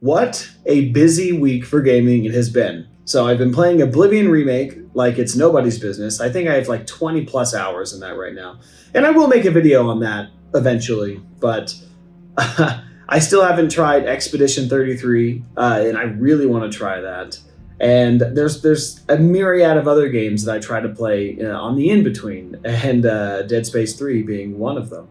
What a busy week for gaming it has been. So I've been playing Oblivion Remake like it's nobody's business. I think I have like 20 plus hours in that right now. And I will make a video on that eventually, but I still haven't tried Expedition 33, and I really want to try that. And there's a myriad of other games that I try to play on the in-between, and Dead Space 3 being one of them.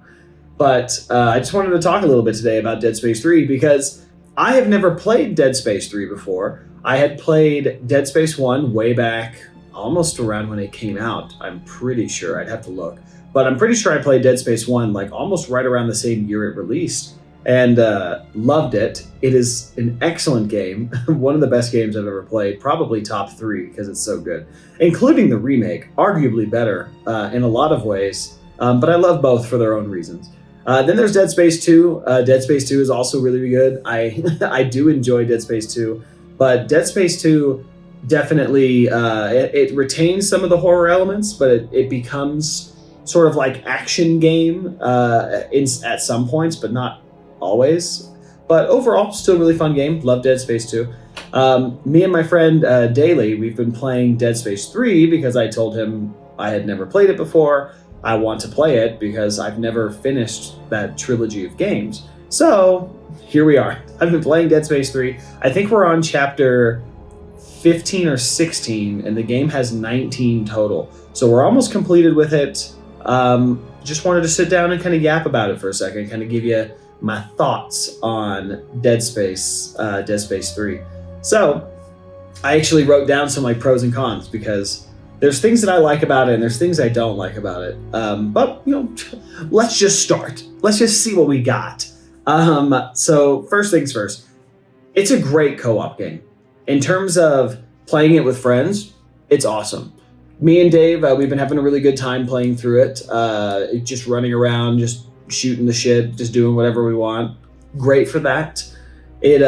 But I just wanted to talk a little bit today about Dead Space 3 because I have never played Dead Space 3 before. I had played Dead Space 1 way back, almost around when it came out. I'm pretty sure. I'd have to look. But I'm pretty sure I played Dead Space 1 like almost right around the same year it released. And loved it. It is an excellent game. One of the best games I've ever played. Probably top 3 because it's so good. Including the remake. Arguably better in a lot of ways. But I love both for their own reasons. Then there's Dead Space 2. Dead Space 2 is also really good. I do enjoy Dead Space 2, but Dead Space 2 definitely it retains some of the horror elements, but it becomes sort of like action game at some points, but not always. But overall, still really fun game. Love Dead Space 2. Me and my friend Daly, we've been playing Dead Space 3 because I told him I had never played it before. I want to play it because I've never finished that trilogy of games. So here we are. I've been playing Dead Space 3. I think we're on chapter 15 or 16, and the game has 19 total. So we're almost completed with it. Just wanted to sit down and kind of yap about it for a second, kind of give you my thoughts on Dead Space 3. So I actually wrote down some like pros and cons because there's things that I like about it and there's things I don't like about it. But, let's just start. Let's just see what we got. So first things first, it's a great co-op game. In terms of playing it with friends, it's awesome. Me and Dave, we've been having a really good time playing through it. Just running around, just shooting the shit, just doing whatever we want. Great for that. It's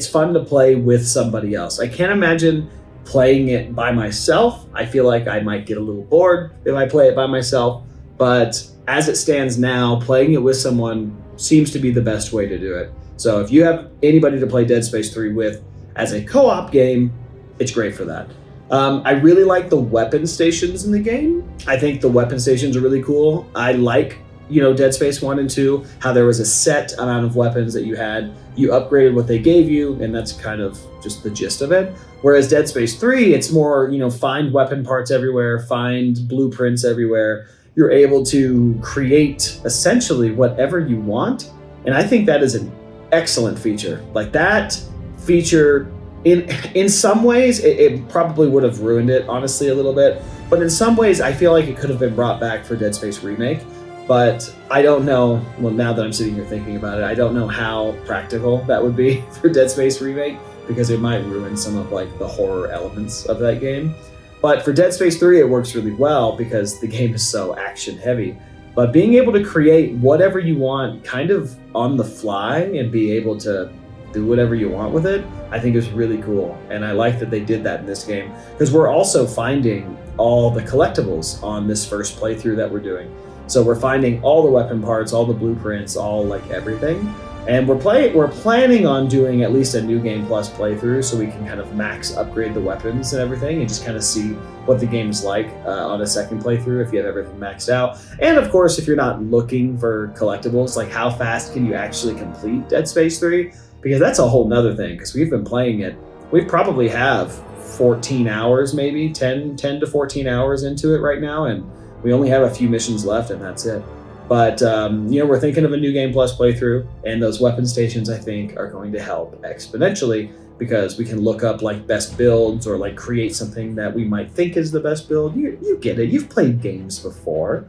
fun to play with somebody else. I can't imagine playing it by myself. I feel like I might get a little bored if I play it by myself, but as it stands now, playing it with someone seems to be the best way to do it. So if you have anybody to play Dead Space 3 with as a co-op game, it's great for that. I really like the weapon stations in the game. I think the weapon stations are really cool. I like, Dead Space 1 and 2, how there was a set amount of weapons that you had. You upgraded what they gave you, and that's kind of just the gist of it. Whereas Dead Space 3, it's more, find weapon parts everywhere, find blueprints everywhere. You're able to create essentially whatever you want. And I think that is an excellent feature. Like that feature, in some ways, it probably would have ruined it, honestly, a little bit. But in some ways, I feel like it could have been brought back for Dead Space Remake. But I don't know, well, now that I'm sitting here thinking about it, I don't know how practical that would be for Dead Space Remake, because it might ruin some of like the horror elements of that game. But for Dead Space 3, it works really well because the game is so action heavy. But being able to create whatever you want kind of on the fly and be able to do whatever you want with it, I think is really cool. And I like that they did that in this game because we're also finding all the collectibles on this first playthrough that we're doing. So we're finding all the weapon parts, all the blueprints, all like everything. And we're planning on doing at least a New Game Plus playthrough so we can kind of max upgrade the weapons and everything and just kind of see what the game is like on a second playthrough if you have everything maxed out. And of course, if you're not looking for collectibles, like how fast can you actually complete Dead Space 3? Because that's a whole nother thing, because we've been playing it. We probably have 14 hours, maybe 10 to 14 hours into it right now, and we only have a few missions left and that's it. But, we're thinking of a New Game Plus playthrough, and those weapon stations, I think, are going to help exponentially because we can look up, like, best builds or, like, create something that we might think is the best build. You get it. You've played games before.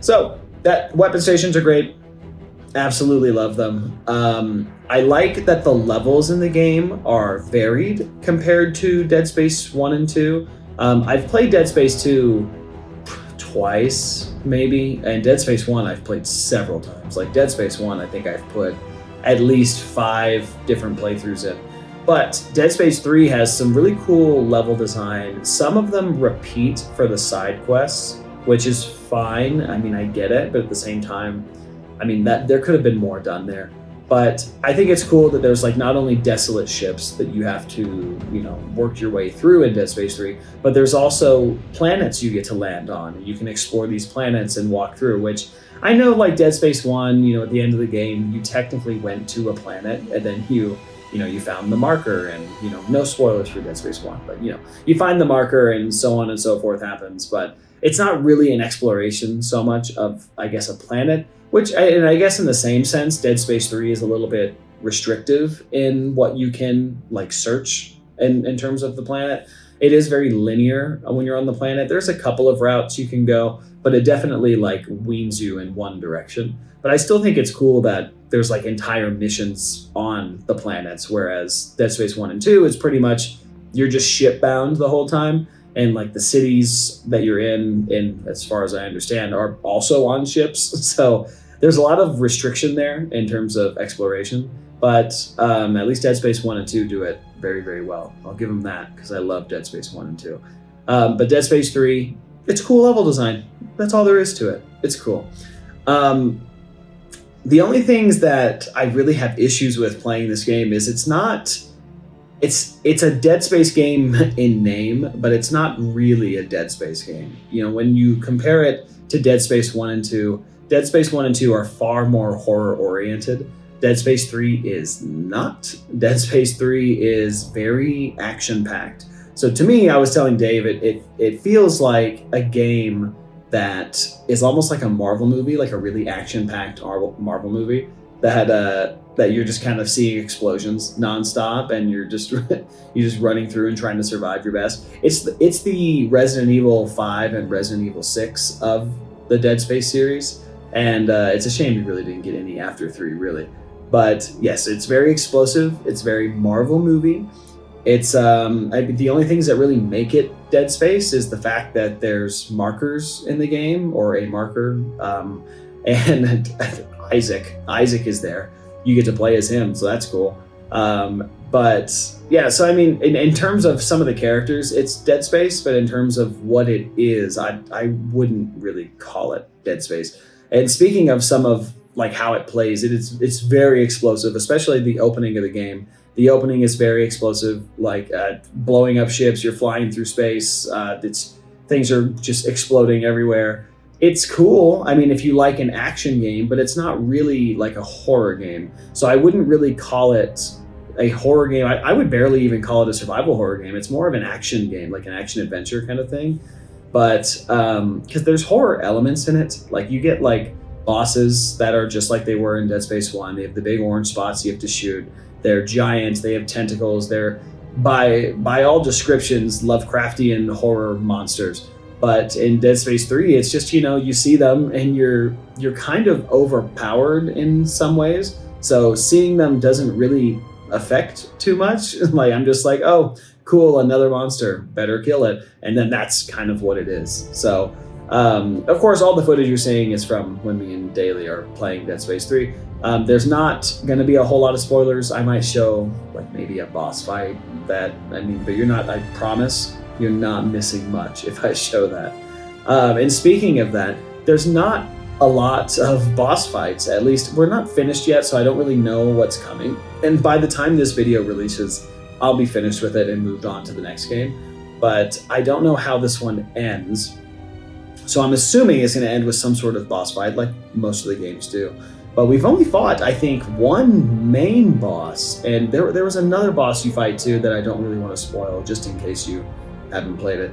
So that weapon stations are great. Absolutely love them. I like that the levels in the game are varied compared to Dead Space 1 and 2. I've played Dead Space 2 twice, maybe, and Dead Space 1 I've played several times. Like Dead Space 1, I think I've put at least 5 different playthroughs in. But Dead Space 3 has some really cool level design. Some of them repeat for the side quests, which is fine. I mean, I get it, but at the same time, I mean, that there could have been more done there. But I think it's cool that there's like not only desolate ships that you have to, work your way through in Dead Space 3, but there's also planets you get to land on. You can explore these planets and walk through, which I know like Dead Space 1, at the end of the game, you technically went to a planet and then you found the marker and, no spoilers for Dead Space 1, but you find the marker and so on and so forth happens. But it's not really an exploration so much of, I guess, a planet. And I guess in the same sense, Dead Space 3 is a little bit restrictive in what you can like search in terms of the planet. It is very linear when you're on the planet. There's a couple of routes you can go, but it definitely like weans you in one direction. But I still think it's cool that there's like entire missions on the planets, whereas Dead Space 1 and 2 is pretty much you're just ship bound the whole time. And like the cities that you're in, as far as I understand, are also on ships. So there's a lot of restriction there in terms of exploration. But at least Dead Space 1 and 2 do it very, very well. I'll give them that because I love Dead Space 1 and 2. But Dead Space 3, it's cool level design. That's all there is to it. It's cool. The only things that I really have issues with playing this game is it's a Dead Space game in name, but it's not really a Dead Space game. When you compare it to Dead Space 1 and 2, Dead Space 1 and 2 are far more horror oriented. Dead Space 3 is not. Dead Space 3 is very action packed. So to me, I was telling Dave, it feels like a game that is almost like a Marvel movie, like a really action packed Marvel movie that you're just kind of seeing explosions nonstop, and you're just running through and trying to survive your best. It's the Resident Evil 5 and Resident Evil 6 of the Dead Space series, and it's a shame we really didn't get any after 3, really. But yes, it's very explosive. It's very Marvel movie. It's the only things that really make it Dead Space is the fact that there's markers in the game, or a marker, and Isaac is there. You get to play as him, so that's cool. But yeah, so I mean, in terms of some of the characters, it's Dead Space, but in terms of what it is, I wouldn't really call it Dead Space. And speaking of some of like how it plays, it's very explosive, especially the opening of the game. The opening is very explosive, like blowing up ships. You're flying through space. Things are just exploding everywhere. It's cool. I mean, if you like an action game, but it's not really like a horror game. So I wouldn't really call it a horror game. I would barely even call it a survival horror game. It's more of an action game, like an action adventure kind of thing. But because there's horror elements in it, like you get like bosses that are just like they were in Dead Space 1. They have the big orange spots you have to shoot. They're giant. They have tentacles. They're by all descriptions Lovecraftian horror monsters. But in Dead Space 3, it's just, you see them and you're kind of overpowered in some ways. So seeing them doesn't really affect too much. Like I'm just like, oh, cool, another monster, better kill it. And then that's kind of what it is. So of course, all the footage you're seeing is from when me and Daly are playing Dead Space 3. There's not going to be a whole lot of spoilers. I might show like maybe a boss fight but I promise you're not missing much if I show that. And speaking of that, there's not a lot of boss fights. At least we're not finished yet, so I don't really know what's coming. And by the time this video releases, I'll be finished with it and moved on to the next game. But I don't know how this one ends. So I'm assuming it's going to end with some sort of boss fight, like most of the games do. But we've only fought, I think, one main boss. And there was another boss you fight too that I don't really want to spoil, just in case you haven't played it.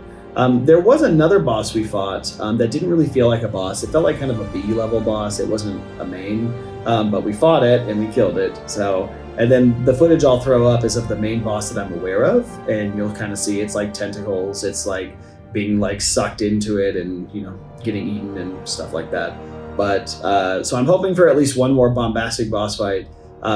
There was another boss we fought that didn't really feel like a boss. It felt like kind of a B-level boss. It wasn't a main, but we fought it and we killed it. So, and then the footage I'll throw up is of the main boss that I'm aware of, and you'll kind of see it's like tentacles. It's like being like sucked into it and getting eaten and stuff like that. But so I'm hoping for at least one more bombastic boss fight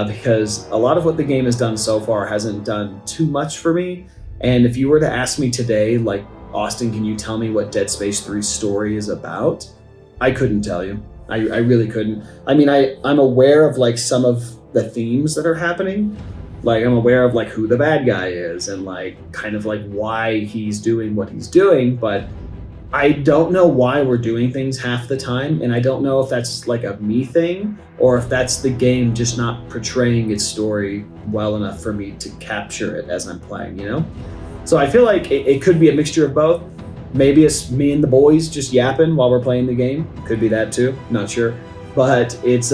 because a lot of what the game has done so far hasn't done too much for me. And if you were to ask me today, like, Austin, can you tell me what Dead Space 3's story is about? I couldn't tell you. I really couldn't. I mean, I'm aware of like some of the themes that are happening. Like I'm aware of like who the bad guy is and like kind of like why he's doing what he's doing, but I don't know why we're doing things half the time, and I don't know if that's like a me thing or if that's the game just not portraying its story well enough for me to capture it as I'm playing, you know? So I feel like it could be a mixture of both. Maybe it's me and the boys just yapping while we're playing the game. Could be that too. Not sure, but it's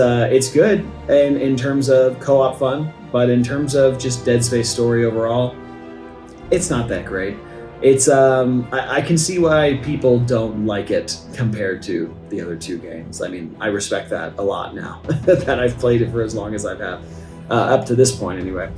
good in terms of co-op fun. But in terms of just Dead Space story overall, it's not that great. It's I can see why people don't like it compared to the other two games. I mean, I respect that a lot now that I've played it for as long as I've had, up to this point anyway.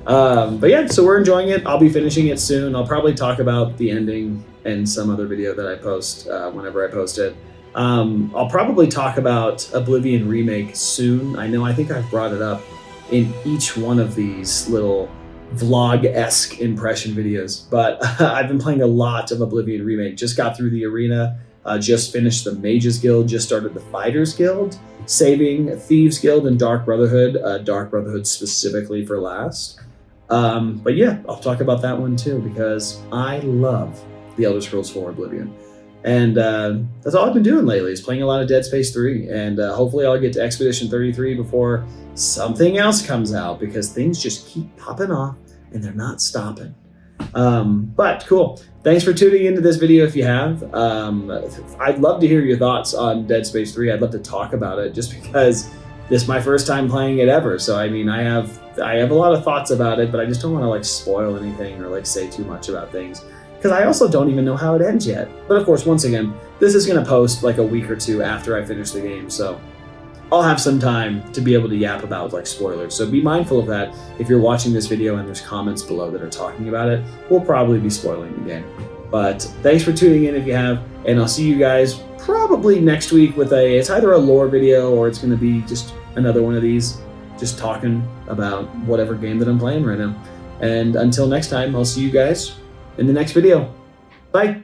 But yeah, so we're enjoying it. I'll be finishing it soon. I'll probably talk about the ending in some other video that I post whenever I post it. I'll probably talk about Oblivion Remake soon. I think I've brought it up in each one of these little vlog-esque impression videos, but I've been playing a lot of Oblivion Remake. Just got through the arena, just finished the Mages Guild, just started the Fighters Guild, saving Thieves Guild and Dark Brotherhood, Dark Brotherhood specifically for last. But yeah, I'll talk about that one too, because I love The Elder Scrolls 4 Oblivion. And that's all I've been doing lately, is playing a lot of Dead Space 3. And hopefully I'll get to Expedition 33 before something else comes out, because things just keep popping off and they're not stopping. But cool. Thanks for tuning into this video if you have. I'd love to hear your thoughts on Dead Space 3. I'd love to talk about it, just because this is my first time playing it ever. So I mean, I have a lot of thoughts about it, but I just don't want to like spoil anything or like say too much about things, because I also don't even know how it ends yet. But of course, once again, this is going to post like a week or two after I finish the game, so I'll have some time to be able to yap about like spoilers. So be mindful of that. If you're watching this video and there's comments below that are talking about it, we'll probably be spoiling the game. But thanks for tuning in if you have, and I'll see you guys probably next week with it's either a lore video or it's going to be just another one of these, just talking about whatever game that I'm playing right now. And until next time, I'll see you guys in the next video. Bye.